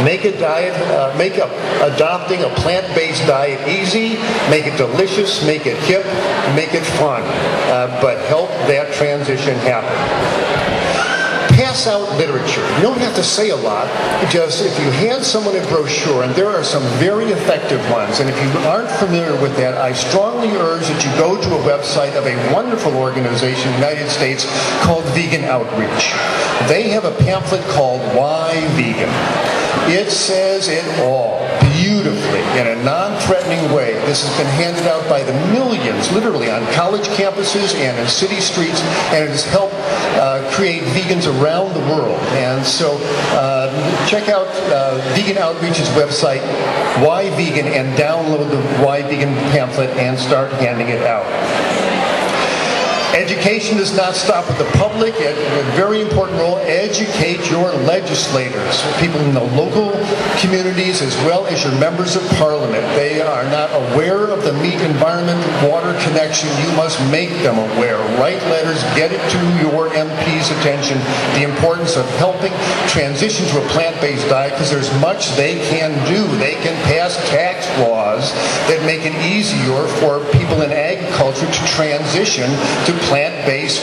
Make adopting a plant-based diet easy, make it delicious, make it hip, make it fun, but help that transition happen. Pass out literature. You don't have to say a lot. Just if you hand someone a brochure, and there are some very effective ones, and if you aren't familiar with that, I strongly urge that you go to a website of a wonderful organization in the United States called Vegan Outreach. They have a pamphlet called Why Vegan? It says it all beautifully in a non-threatening way. This has been handed out by the millions, literally, on college campuses and in city streets, and it has helped create vegans around the world. And so check out Vegan Outreach's website, Why Vegan, and download the Why Vegan pamphlet and start handing it out. Education does not stop with the public. A very important role, educate your legislators, people in the local communities as well as your members of parliament. They are not aware of the meat environment water connection. You must make them aware. Write letters, get it to your MP's attention, the importance of helping transition to a plant-based diet, because there's much they can do. They can pass tax laws that make it easier for people in agriculture to transition to plant-based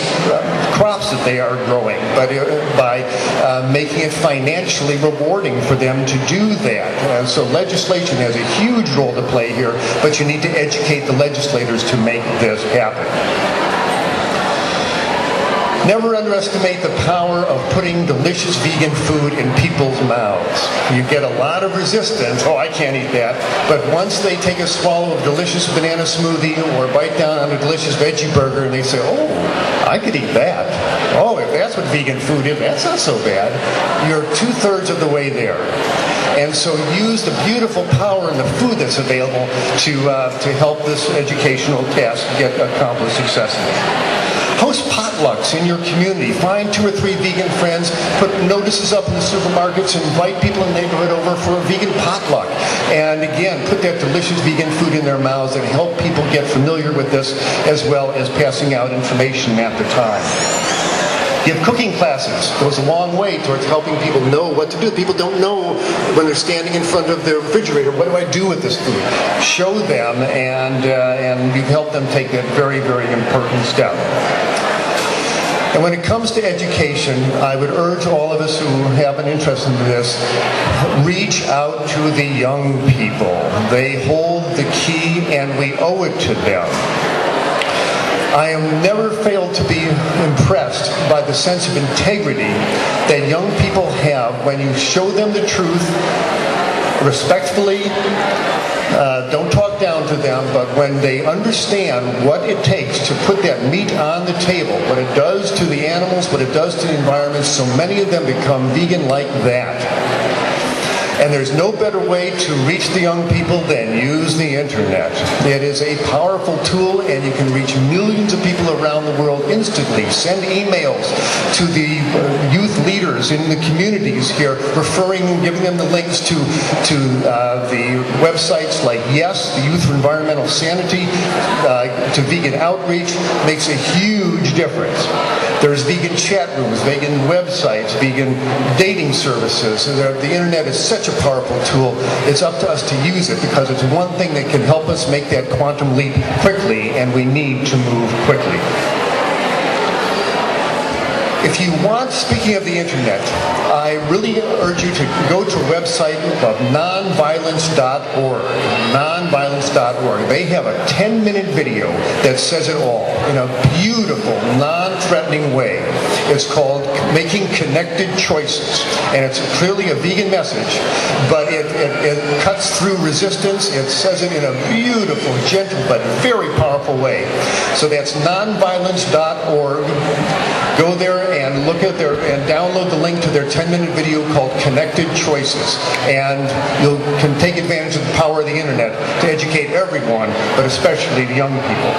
crops that they are growing, but by making it financially rewarding for them to do that. So legislation has a huge role to play here, but you need to educate the legislators to make this happen. Never underestimate the power of putting delicious vegan food in people's mouths. You get a lot of resistance. Oh, I can't eat that. But once they take a swallow of delicious banana smoothie or bite down on a delicious veggie burger and they say, oh, I could eat that. Oh, if that's what vegan food is, that's not so bad. You're 2/3 of the way there. And so use the beautiful power in the food that's available to help this educational task get accomplished successfully. Host potlucks in your community. Find 2 or 3 vegan friends, put notices up in the supermarkets, and invite people in the neighborhood over for a vegan potluck. And again, put that delicious vegan food in their mouths and help people get familiar with this, as well as passing out information at the time. Give cooking classes. Goes a long way towards helping people know what to do. People don't know when they're standing in front of their refrigerator, what do I do with this food? Show them, and you help them take that very, very important step. And when it comes to education, I would urge all of us who have an interest in this, reach out to the young people. They hold the key, and we owe it to them. I am never failed to be impressed by the sense of integrity that young people have when you show them the truth respectfully. Don't talk down to them, but when they understand what it takes to put that meat on the table, what it does to the animals, what it does to the environment, so many of them become vegan like that. And there's no better way to reach the young people than use the internet. It is a powerful tool, and you can reach millions of people around the world instantly. Send emails to the youth leaders in the communities here, giving them the links to the websites like YES, the Youth for Environmental Sanity, to Vegan Outreach. Makes a huge difference. There's vegan chat rooms, vegan websites, vegan dating services. The internet is such a powerful tool. It's up to us to use it, because it's one thing that can help us make that quantum leap quickly, and we need to move quickly. If you want, speaking of the internet, I really urge you to go to a website of nonviolence.org. Nonviolence.org. They have a 10-minute video that says it all in a beautiful, non-threatening way. It's called Making Connected Choices. And it's clearly a vegan message, but it cuts through resistance. It says it in a beautiful, gentle, but very powerful way. So that's nonviolence.org. Go there and look at and download the link to their 10-minute video called Connected Choices. And you can take advantage of the power of the internet to educate everyone, but especially the young people.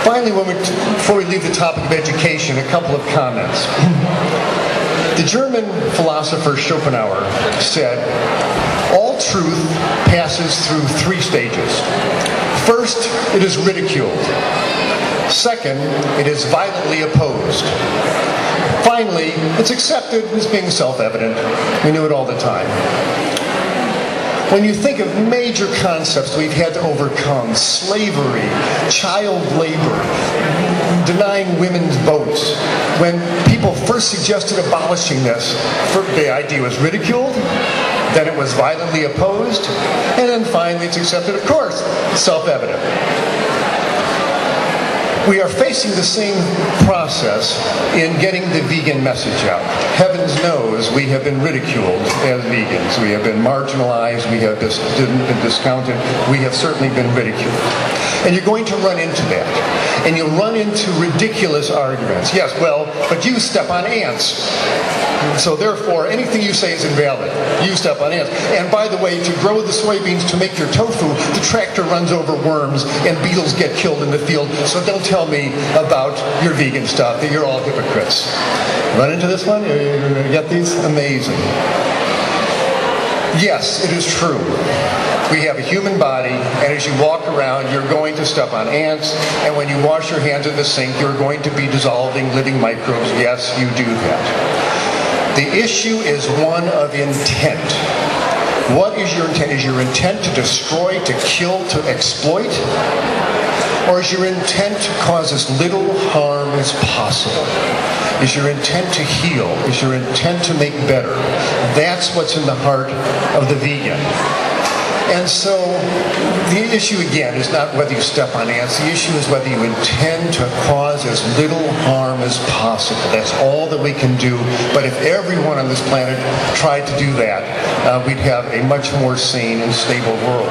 Finally, before we leave the topic of education, a couple of comments. The German philosopher Schopenhauer said, all truth passes through 3 stages. First, it is ridiculed. Second, it is violently opposed. Finally, it's accepted as being self-evident. We knew it all the time. When you think of major concepts we've had to overcome, slavery, child labor, denying women's votes, when people first suggested abolishing this, the idea was ridiculed, then it was violently opposed, and then finally it's accepted. Of course, it's self-evident. We are facing the same process in getting the vegan message out. Heavens knows we have been ridiculed as vegans. We have been marginalized. We have been discounted. We have certainly been ridiculed. And you're going to run into that. And you'll run into ridiculous arguments. Yes, well, but you step on ants. So therefore, anything you say is invalid. You step on ants. And by the way, to grow the soybeans to make your tofu, the tractor runs over worms and beetles get killed in the field. So don't tell me about your vegan stuff, that you're all hypocrites. Run into this one? You get these? Amazing. Yes, it is true. We have a human body, and as you walk around, you're going to step on ants, and when you wash your hands in the sink, you're going to be dissolving living microbes. Yes, you do that. The issue is one of intent. What is your intent? Is your intent to destroy, to kill, to exploit? Or is your intent to cause as little harm as possible? Is your intent to heal? Is your intent to make better? That's what's in the heart of the vegan. And so the issue, again, is not whether you step on ants. The issue is whether you intend to cause as little harm as possible. That's all that we can do. But if everyone on this planet tried to do that, we'd have a much more sane and stable world.